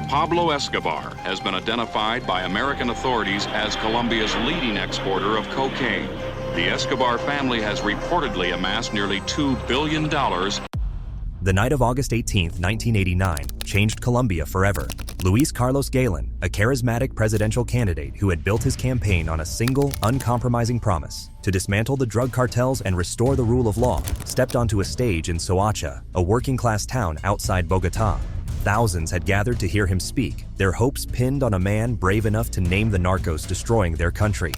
Pablo Escobar has been identified by American authorities as Colombia's leading exporter of cocaine. The Escobar family has reportedly amassed nearly $2 billion. The night of August 18, 1989, changed Colombia forever. Luis Carlos Galen, a charismatic presidential candidate who had built his campaign on a single, uncompromising promise to dismantle the drug cartels and restore the rule of law, stepped onto a stage in Soacha, a working-class town outside Bogotá. Thousands had gathered to hear him speak, their hopes pinned on a man brave enough to name the narcos destroying their country.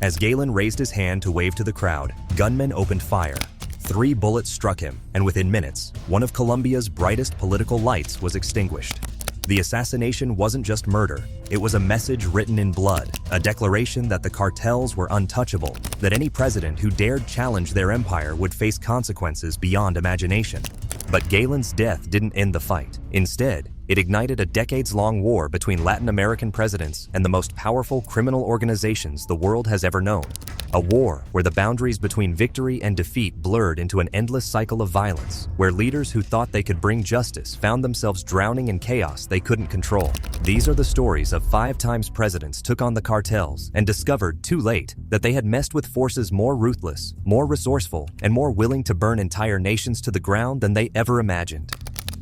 As Galen raised his hand to wave to the crowd, gunmen opened fire. 3 bullets struck him, and within minutes, one of Colombia's brightest political lights was extinguished. The assassination wasn't just murder, it was a message written in blood, a declaration that the cartels were untouchable, that any president who dared challenge their empire would face consequences beyond imagination. But Galen's death didn't end the fight. Instead, it ignited a decades-long war between Latin American presidents and the most powerful criminal organizations the world has ever known. A war where the boundaries between victory and defeat blurred into an endless cycle of violence, where leaders who thought they could bring justice found themselves drowning in chaos they couldn't control. These are the stories of 5 times presidents took on the cartels and discovered, too late, that they had messed with forces more ruthless, more resourceful, and more willing to burn entire nations to the ground than they ever imagined.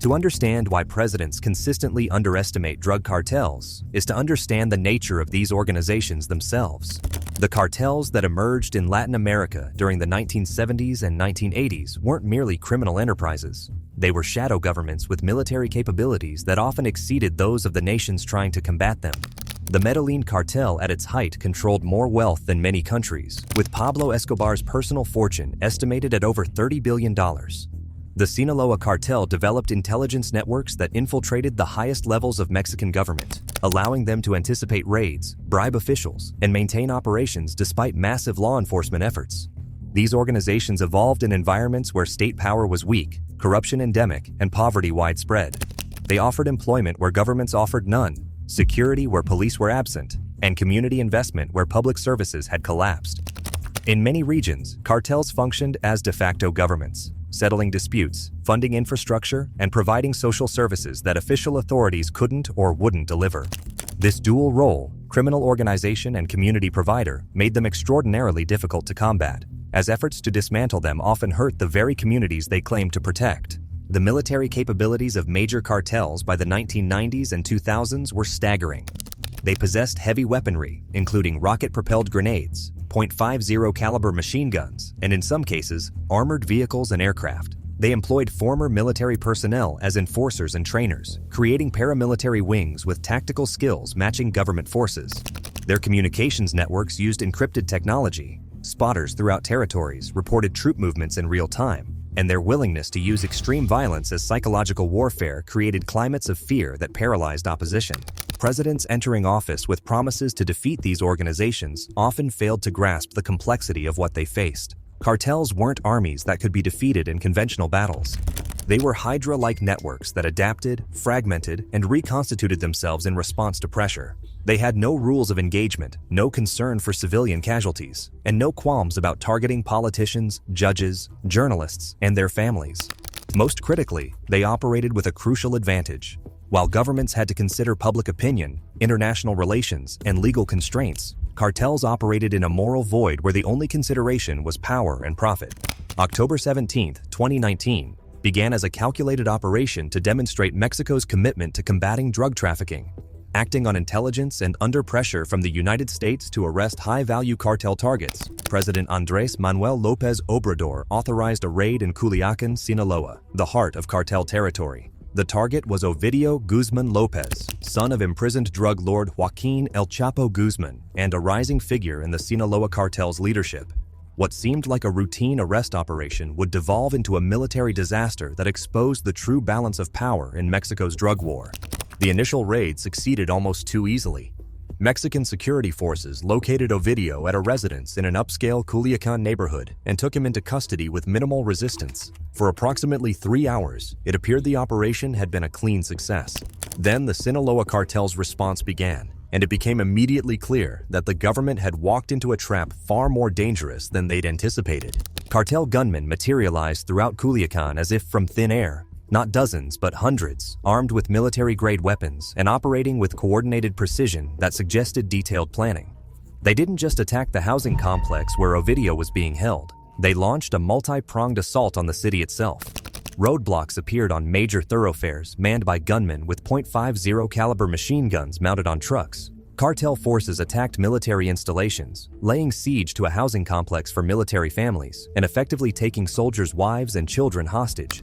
To understand why presidents consistently underestimate drug cartels is to understand the nature of these organizations themselves. The cartels that emerged in Latin America during the 1970s and 1980s weren't merely criminal enterprises. They were shadow governments with military capabilities that often exceeded those of the nations trying to combat them. The Medellin cartel at its height controlled more wealth than many countries, with Pablo Escobar's personal fortune estimated at over $30 billion. The Sinaloa cartel developed intelligence networks that infiltrated the highest levels of Mexican government, allowing them to anticipate raids, bribe officials, and maintain operations despite massive law enforcement efforts. These organizations evolved in environments where state power was weak, corruption endemic, and poverty widespread. They offered employment where governments offered none, security where police were absent, and community investment where public services had collapsed. In many regions, cartels functioned as de facto governments, settling disputes, funding infrastructure, and providing social services that official authorities couldn't or wouldn't deliver. This dual role, criminal organization and community provider, made them extraordinarily difficult to combat, as efforts to dismantle them often hurt the very communities they claimed to protect. The military capabilities of major cartels by the 1990s and 2000s were staggering. They possessed heavy weaponry, including rocket-propelled grenades, .50 caliber machine guns, and in some cases, armored vehicles and aircraft. They employed former military personnel as enforcers and trainers, creating paramilitary wings with tactical skills matching government forces. Their communications networks used encrypted technology. Spotters throughout territories reported troop movements in real time, and their willingness to use extreme violence as psychological warfare created climates of fear that paralyzed opposition. Presidents entering office with promises to defeat these organizations often failed to grasp the complexity of what they faced. Cartels weren't armies that could be defeated in conventional battles. They were Hydra-like networks that adapted, fragmented, and reconstituted themselves in response to pressure. They had no rules of engagement, no concern for civilian casualties, and no qualms about targeting politicians, judges, journalists, and their families. Most critically, they operated with a crucial advantage. While governments had to consider public opinion, international relations, and legal constraints, cartels operated in a moral void where the only consideration was power and profit. October 17, 2019, began as a calculated operation to demonstrate Mexico's commitment to combating drug trafficking. Acting on intelligence and under pressure from the United States to arrest high-value cartel targets, President Andrés Manuel López Obrador authorized a raid in Culiacán, Sinaloa, the heart of cartel territory. The target was Ovidio Guzman Lopez, son of imprisoned drug lord Joaquín El Chapo Guzman and a rising figure in the Sinaloa cartel's leadership. What seemed like a routine arrest operation would devolve into a military disaster that exposed the true balance of power in Mexico's drug war. The initial raid succeeded almost too easily. Mexican security forces located Ovidio at a residence in an upscale Culiacán neighborhood and took him into custody with minimal resistance. For approximately 3 hours, it appeared the operation had been a clean success. Then the Sinaloa cartel's response began, and it became immediately clear that the government had walked into a trap far more dangerous than they'd anticipated. Cartel gunmen materialized throughout Culiacán as if from thin air. Not dozens, but hundreds, armed with military-grade weapons and operating with coordinated precision that suggested detailed planning. They didn't just attack the housing complex where Ovidio was being held. They launched a multi-pronged assault on the city itself. Roadblocks appeared on major thoroughfares manned by gunmen with .50 caliber machine guns mounted on trucks. Cartel forces attacked military installations, laying siege to a housing complex for military families and effectively taking soldiers' wives and children hostage.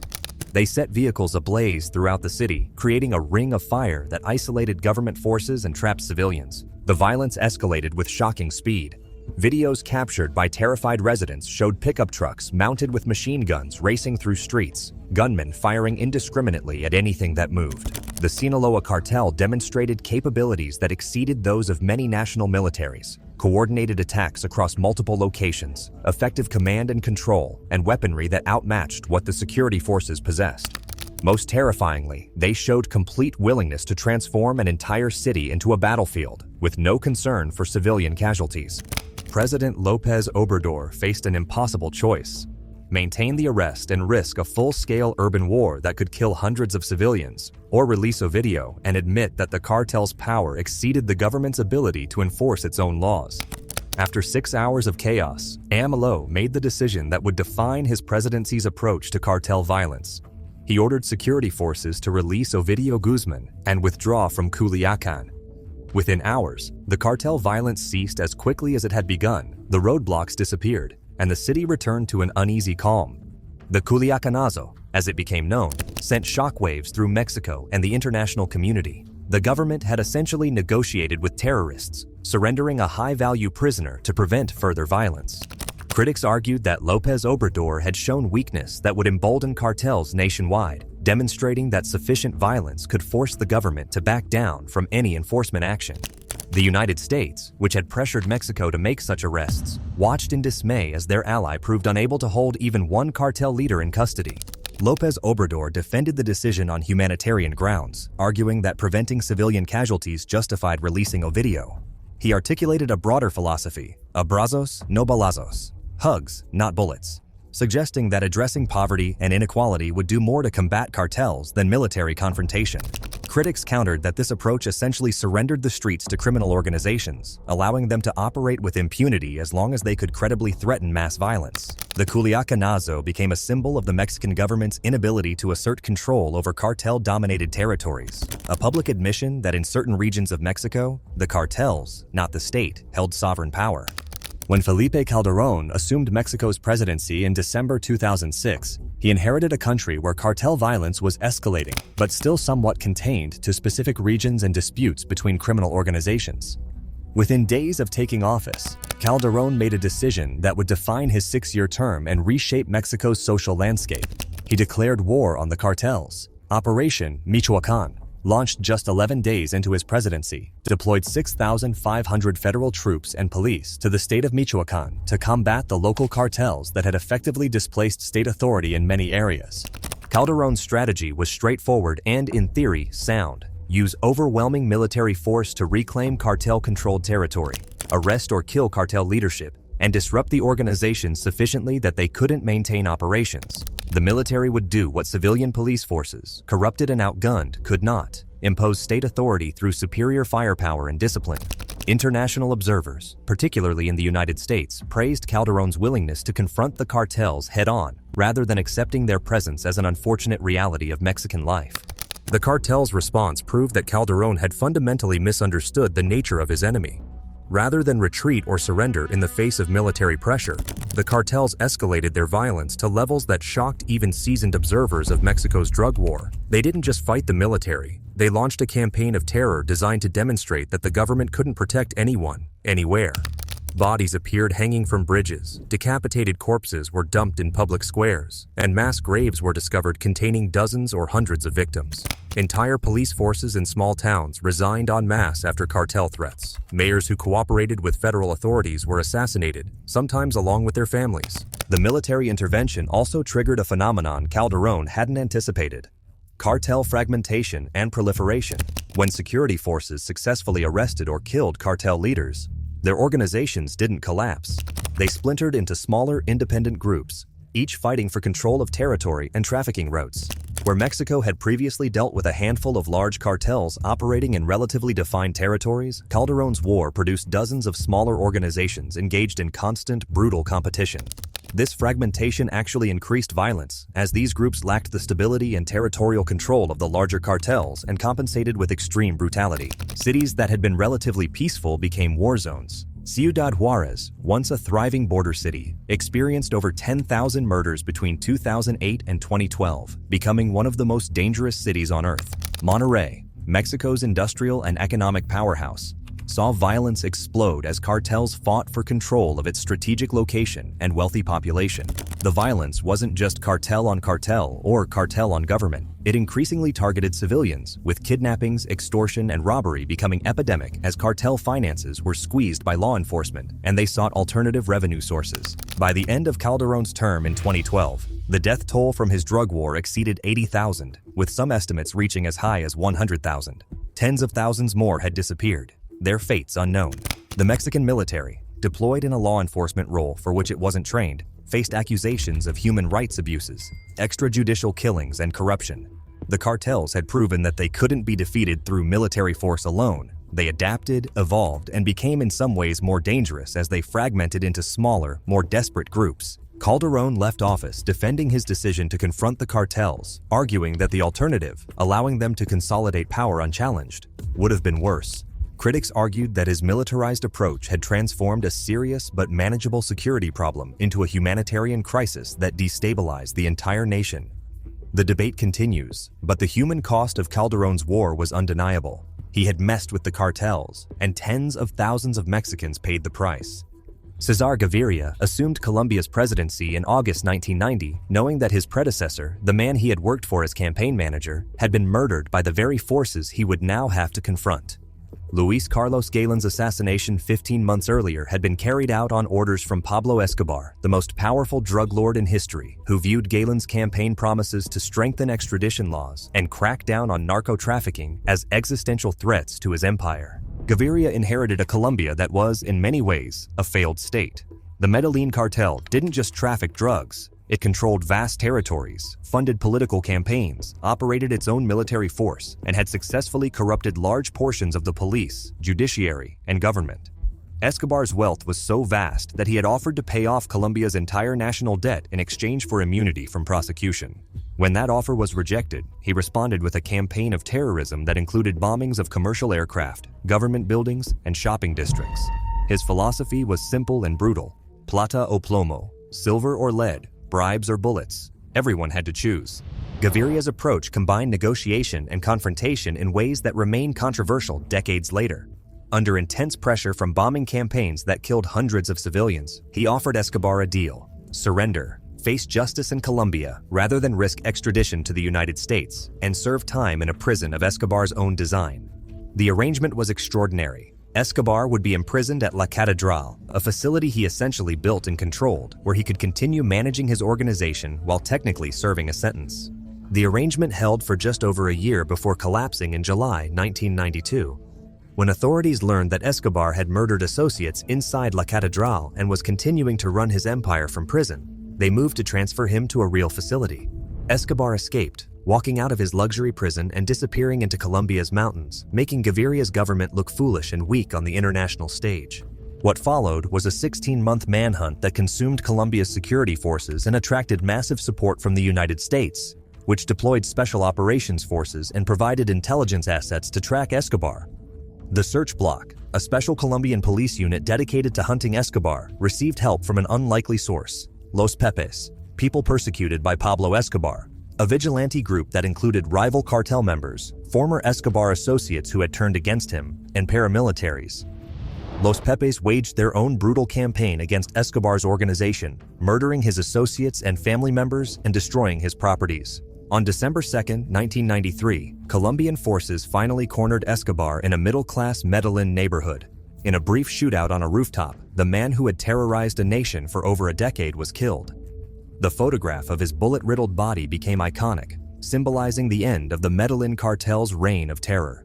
They set vehicles ablaze throughout the city, creating a ring of fire that isolated government forces and trapped civilians. The violence escalated with shocking speed. Videos captured by terrified residents showed pickup trucks mounted with machine guns racing through streets, gunmen firing indiscriminately at anything that moved. The Sinaloa cartel demonstrated capabilities that exceeded those of many national militaries. Coordinated attacks across multiple locations, effective command and control, and weaponry that outmatched what the security forces possessed. Most terrifyingly, they showed complete willingness to transform an entire city into a battlefield, with no concern for civilian casualties. President López Obrador faced an impossible choice: maintain the arrest and risk a full-scale urban war that could kill hundreds of civilians, or release Ovidio and admit that the cartel's power exceeded the government's ability to enforce its own laws. After 6 hours of chaos, AMLO made the decision that would define his presidency's approach to cartel violence. He ordered security forces to release Ovidio Guzman and withdraw from Culiacán. Within hours, the cartel violence ceased as quickly as it had begun, the roadblocks disappeared, and the city returned to an uneasy calm. The Culiacanazo, as it became known, sent shockwaves through Mexico and the international community. The government had essentially negotiated with terrorists, surrendering a high-value prisoner to prevent further violence. Critics argued that López Obrador had shown weakness that would embolden cartels nationwide, demonstrating that sufficient violence could force the government to back down from any enforcement action. The United States, which had pressured Mexico to make such arrests, watched in dismay as their ally proved unable to hold even one cartel leader in custody. López Obrador defended the decision on humanitarian grounds, arguing that preventing civilian casualties justified releasing Ovidio. He articulated a broader philosophy: abrazos, no balazos, hugs, not bullets, suggesting that addressing poverty and inequality would do more to combat cartels than military confrontation. Critics countered that this approach essentially surrendered the streets to criminal organizations, allowing them to operate with impunity as long as they could credibly threaten mass violence. The Culiacanazo became a symbol of the Mexican government's inability to assert control over cartel-dominated territories, a public admission that in certain regions of Mexico, the cartels, not the state, held sovereign power. When Felipe Calderón assumed Mexico's presidency in December 2006, he inherited a country where cartel violence was escalating, but still somewhat contained to specific regions and disputes between criminal organizations. Within days of taking office, Calderón made a decision that would define his 6-year term and reshape Mexico's social landscape. He declared war on the cartels. Operation Michoacán, launched just 11 days into his presidency, deployed 6,500 federal troops and police to the state of Michoacán to combat the local cartels that had effectively displaced state authority in many areas. Calderón's strategy was straightforward and, in theory, sound. Use overwhelming military force to reclaim cartel-controlled territory, arrest or kill cartel leadership, and disrupt the organization sufficiently that they couldn't maintain operations. The military would do what civilian police forces, corrupted and outgunned, could not: impose state authority through superior firepower and discipline. International observers, particularly in the United States, praised Calderón's willingness to confront the cartels head-on, rather than accepting their presence as an unfortunate reality of Mexican life. The cartel's response proved that Calderón had fundamentally misunderstood the nature of his enemy. Rather than retreat or surrender in the face of military pressure, the cartels escalated their violence to levels that shocked even seasoned observers of Mexico's drug war. They didn't just fight the military, they launched a campaign of terror designed to demonstrate that the government couldn't protect anyone, anywhere. Bodies appeared hanging from bridges, decapitated corpses were dumped in public squares, and mass graves were discovered containing dozens or hundreds of victims. Entire police forces in small towns resigned en masse after cartel threats. Mayors who cooperated with federal authorities were assassinated, sometimes along with their families. The military intervention also triggered a phenomenon Calderón hadn't anticipated: cartel fragmentation and proliferation. When security forces successfully arrested or killed cartel leaders, their organizations didn't collapse. They splintered into smaller, independent groups, each fighting for control of territory and trafficking routes. Where Mexico had previously dealt with a handful of large cartels operating in relatively defined territories, Calderón's war produced dozens of smaller organizations engaged in constant, brutal competition. This fragmentation actually increased violence, as these groups lacked the stability and territorial control of the larger cartels and compensated with extreme brutality. Cities that had been relatively peaceful became war zones. Ciudad Juárez, once a thriving border city, experienced over 10,000 murders between 2008 and 2012, becoming one of the most dangerous cities on earth. Monterrey, Mexico's industrial and economic powerhouse, saw violence explode as cartels fought for control of its strategic location and wealthy population. The violence wasn't just cartel on cartel or cartel on government. It increasingly targeted civilians, with kidnappings, extortion, and robbery becoming epidemic as cartel finances were squeezed by law enforcement and they sought alternative revenue sources. By the end of Calderón's term in 2012, the death toll from his drug war exceeded 80,000, with some estimates reaching as high as 100,000. Tens of thousands more had disappeared, their fates unknown. The Mexican military, deployed in a law enforcement role for which it wasn't trained, faced accusations of human rights abuses, extrajudicial killings, and corruption. The cartels had proven that they couldn't be defeated through military force alone. They adapted, evolved, and became in some ways more dangerous as they fragmented into smaller, more desperate groups. Calderón left office defending his decision to confront the cartels, arguing that the alternative, allowing them to consolidate power unchallenged, would have been worse. Critics argued that his militarized approach had transformed a serious but manageable security problem into a humanitarian crisis that destabilized the entire nation. The debate continues, but the human cost of Calderón's war was undeniable. He had messed with the cartels, and tens of thousands of Mexicans paid the price. Cesar Gaviria assumed Colombia's presidency in August 1990, knowing that his predecessor, the man he had worked for as campaign manager, had been murdered by the very forces he would now have to confront. Luis Carlos Galen's assassination 15 months earlier had been carried out on orders from Pablo Escobar, the most powerful drug lord in history, who viewed Galen's campaign promises to strengthen extradition laws and crack down on narco-trafficking as existential threats to his empire. Gaviria inherited a Colombia that was, in many ways, a failed state. The Medellin cartel didn't just traffic drugs. It controlled vast territories, funded political campaigns, operated its own military force, and had successfully corrupted large portions of the police, judiciary, and government. Escobar's wealth was so vast that he had offered to pay off Colombia's entire national debt in exchange for immunity from prosecution. When that offer was rejected, he responded with a campaign of terrorism that included bombings of commercial aircraft, government buildings, and shopping districts. His philosophy was simple and brutal: plata o plomo, silver or lead, bribes or bullets. Everyone had to choose. Gaviria's approach combined negotiation and confrontation in ways that remain controversial decades later. Under intense pressure from bombing campaigns that killed hundreds of civilians, he offered Escobar a deal: surrender, face justice in Colombia rather than risk extradition to the United States, and serve time in a prison of Escobar's own design. The arrangement was extraordinary. Escobar would be imprisoned at La Catedral, a facility he essentially built and controlled, where he could continue managing his organization while technically serving a sentence. The arrangement held for just over a year before collapsing in July 1992. When authorities learned that Escobar had murdered associates inside La Catedral and was continuing to run his empire from prison, they moved to transfer him to a real facility. Escobar escaped, walking out of his luxury prison and disappearing into Colombia's mountains, making Gaviria's government look foolish and weak on the international stage. What followed was a 16-month manhunt that consumed Colombia's security forces and attracted massive support from the United States, which deployed special operations forces and provided intelligence assets to track Escobar. The Search Block, a special Colombian police unit dedicated to hunting Escobar, received help from an unlikely source: Los Pepes, people persecuted by Pablo Escobar, a vigilante group that included rival cartel members, former Escobar associates who had turned against him, and paramilitaries. Los Pepes waged their own brutal campaign against Escobar's organization, murdering his associates and family members and destroying his properties. On December 2, 1993, Colombian forces finally cornered Escobar in a middle-class Medellin neighborhood. In a brief shootout on a rooftop, the man who had terrorized a nation for over a decade was killed. The photograph of his bullet-riddled body became iconic, symbolizing the end of the Medellin cartel's reign of terror.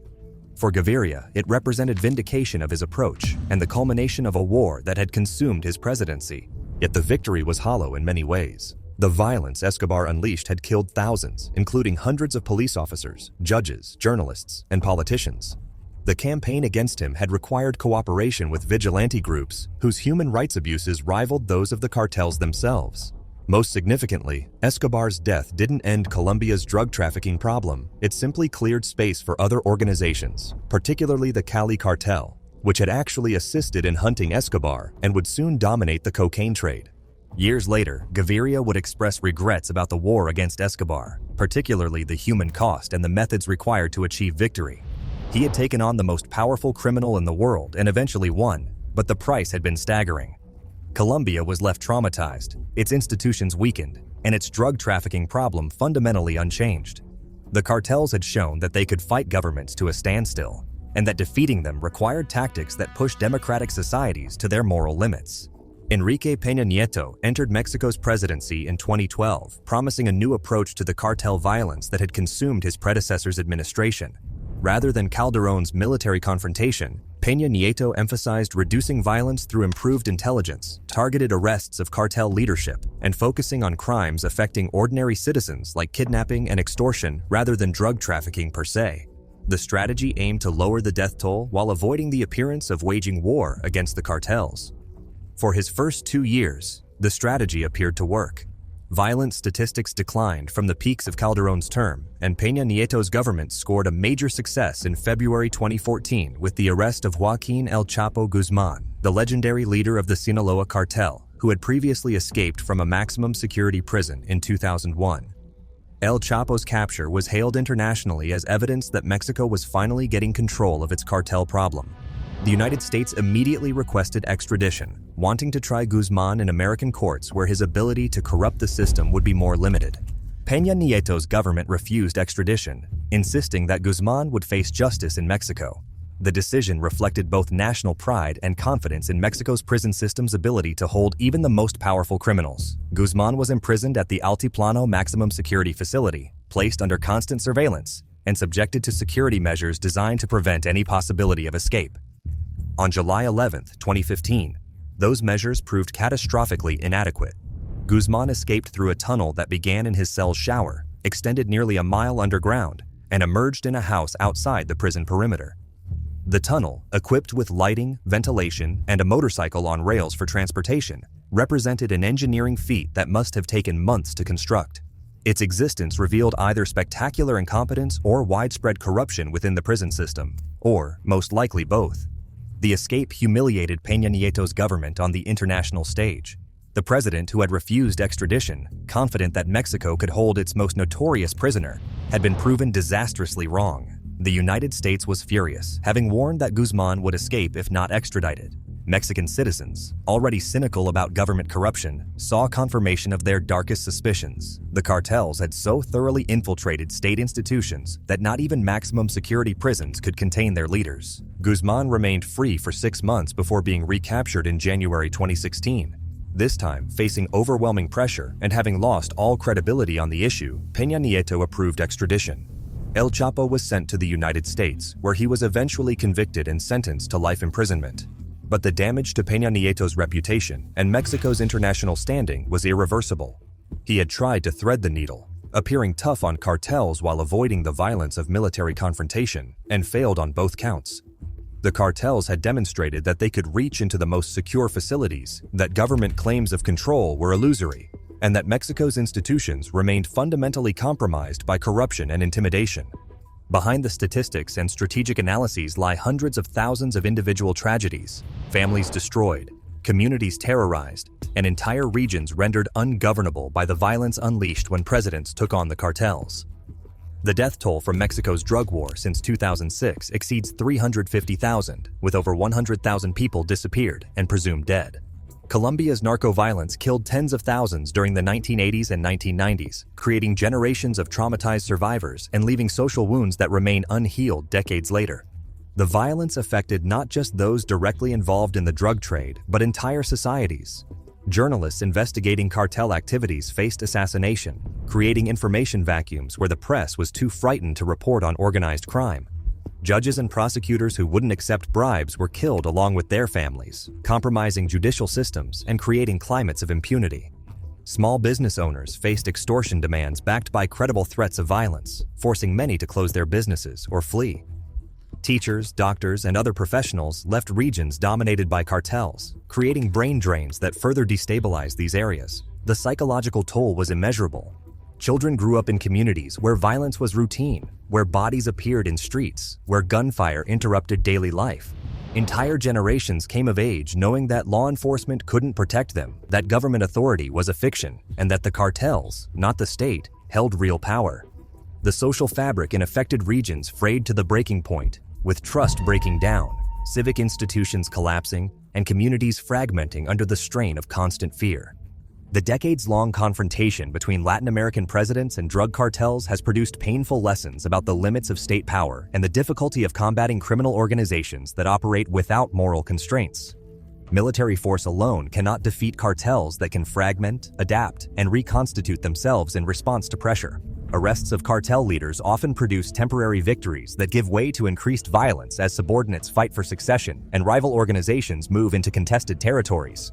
For Gaviria, it represented vindication of his approach and the culmination of a war that had consumed his presidency. Yet the victory was hollow in many ways. The violence Escobar unleashed had killed thousands, including hundreds of police officers, judges, journalists, and politicians. The campaign against him had required cooperation with vigilante groups whose human rights abuses rivaled those of the cartels themselves. Most significantly, Escobar's death didn't end Colombia's drug trafficking problem. It simply cleared space for other organizations, particularly the Cali Cartel, which had actually assisted in hunting Escobar and would soon dominate the cocaine trade. Years later, Gaviria would express regrets about the war against Escobar, particularly the human cost and the methods required to achieve victory. He had taken on the most powerful criminal in the world and eventually won, but the price had been staggering. Colombia was left traumatized, its institutions weakened, and its drug trafficking problem fundamentally unchanged. The cartels had shown that they could fight governments to a standstill, and that defeating them required tactics that pushed democratic societies to their moral limits. Enrique Peña Nieto entered Mexico's presidency in 2012, promising a new approach to the cartel violence that had consumed his predecessor's administration. Rather than Calderón's military confrontation, Peña Nieto emphasized reducing violence through improved intelligence, targeted arrests of cartel leadership, and focusing on crimes affecting ordinary citizens like kidnapping and extortion rather than drug trafficking per se. The strategy aimed to lower the death toll while avoiding the appearance of waging war against the cartels. For his first 2 years, the strategy appeared to work. Violent statistics declined from the peaks of Calderón's term, and Peña Nieto's government scored a major success in February 2014 with the arrest of Joaquín El Chapo Guzmán, the legendary leader of the Sinaloa cartel, who had previously escaped from a maximum security prison in 2001. El Chapo's capture was hailed internationally as evidence that Mexico was finally getting control of its cartel problem. The United States immediately requested extradition, wanting to try Guzmán in American courts where his ability to corrupt the system would be more limited. Peña Nieto's government refused extradition, insisting that Guzmán would face justice in Mexico. The decision reflected both national pride and confidence in Mexico's prison system's ability to hold even the most powerful criminals. Guzmán was imprisoned at the Altiplano Maximum Security Facility, placed under constant surveillance, and subjected to security measures designed to prevent any possibility of escape. On July 11, 2015, those measures proved catastrophically inadequate. Guzmán escaped through a tunnel that began in his cell's shower, extended nearly a mile underground, and emerged in a house outside the prison perimeter. The tunnel, equipped with lighting, ventilation, and a motorcycle on rails for transportation, represented an engineering feat that must have taken months to construct. Its existence revealed either spectacular incompetence or widespread corruption within the prison system, or, most likely, both. The escape humiliated Peña Nieto's government on the international stage. The president, who had refused extradition, confident that Mexico could hold its most notorious prisoner, had been proven disastrously wrong. The United States was furious, having warned that Guzmán would escape if not extradited. Mexican citizens, already cynical about government corruption, saw confirmation of their darkest suspicions. The cartels had so thoroughly infiltrated state institutions that not even maximum security prisons could contain their leaders. Guzmán remained free for 6 months before being recaptured in January 2016. This time, facing overwhelming pressure and having lost all credibility on the issue, Peña Nieto approved extradition. El Chapo was sent to the United States, where he was eventually convicted and sentenced to life imprisonment. But the damage to Peña Nieto's reputation and Mexico's international standing was irreversible. He had tried to thread the needle, appearing tough on cartels while avoiding the violence of military confrontation, and failed on both counts. The cartels had demonstrated that they could reach into the most secure facilities, that government claims of control were illusory, and that Mexico's institutions remained fundamentally compromised by corruption and intimidation. Behind the statistics and strategic analyses lie hundreds of thousands of individual tragedies, families destroyed, communities terrorized, and entire regions rendered ungovernable by the violence unleashed when presidents took on the cartels. The death toll from Mexico's drug war since 2006 exceeds 350,000, with over 100,000 people disappeared and presumed dead. Colombia's narco-violence killed tens of thousands during the 1980s and 1990s, creating generations of traumatized survivors and leaving social wounds that remain unhealed decades later. The violence affected not just those directly involved in the drug trade, but entire societies. Journalists investigating cartel activities faced assassination, creating information vacuums where the press was too frightened to report on organized crime. Judges and prosecutors who wouldn't accept bribes were killed along with their families, compromising judicial systems and creating climates of impunity. Small business owners faced extortion demands backed by credible threats of violence, forcing many to close their businesses or flee. Teachers, doctors, and other professionals left regions dominated by cartels, creating brain drains that further destabilized these areas. The psychological toll was immeasurable. Children grew up in communities where violence was routine, where bodies appeared in streets, where gunfire interrupted daily life. Entire generations came of age knowing that law enforcement couldn't protect them, that government authority was a fiction, and that the cartels, not the state, held real power. The social fabric in affected regions frayed to the breaking point, with trust breaking down, civic institutions collapsing, and communities fragmenting under the strain of constant fear. The decades-long confrontation between Latin American presidents and drug cartels has produced painful lessons about the limits of state power and the difficulty of combating criminal organizations that operate without moral constraints. Military force alone cannot defeat cartels that can fragment, adapt, and reconstitute themselves in response to pressure. Arrests of cartel leaders often produce temporary victories that give way to increased violence as subordinates fight for succession and rival organizations move into contested territories.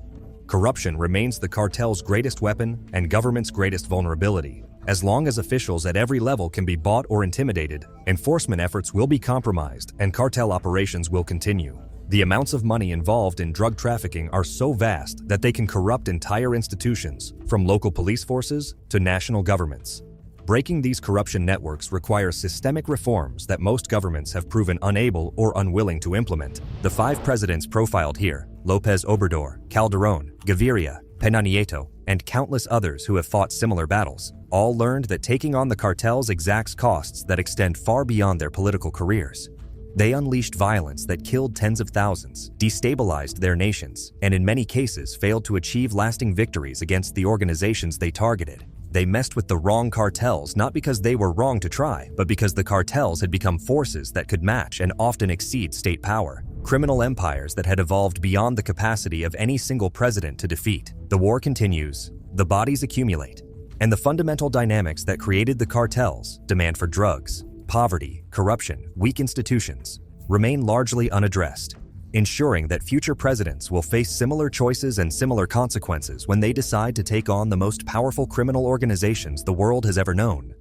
Corruption remains the cartel's greatest weapon and government's greatest vulnerability. As long as officials at every level can be bought or intimidated, enforcement efforts will be compromised and cartel operations will continue. The amounts of money involved in drug trafficking are so vast that they can corrupt entire institutions, from local police forces to national governments. Breaking these corruption networks requires systemic reforms that most governments have proven unable or unwilling to implement. The 5 presidents profiled here, López Obrador, Calderón, Gaviria, Peña Nieto, and countless others who have fought similar battles, all learned that taking on the cartels exacts costs that extend far beyond their political careers. They unleashed violence that killed tens of thousands, destabilized their nations, and in many cases failed to achieve lasting victories against the organizations they targeted. They messed with the wrong cartels not because they were wrong to try, but because the cartels had become forces that could match and often exceed state power. Criminal empires that had evolved beyond the capacity of any single president to defeat. The war continues, the bodies accumulate, and the fundamental dynamics that created the cartels, demand for drugs, poverty, corruption, weak institutions, remain largely unaddressed, ensuring that future presidents will face similar choices and similar consequences when they decide to take on the most powerful criminal organizations the world has ever known.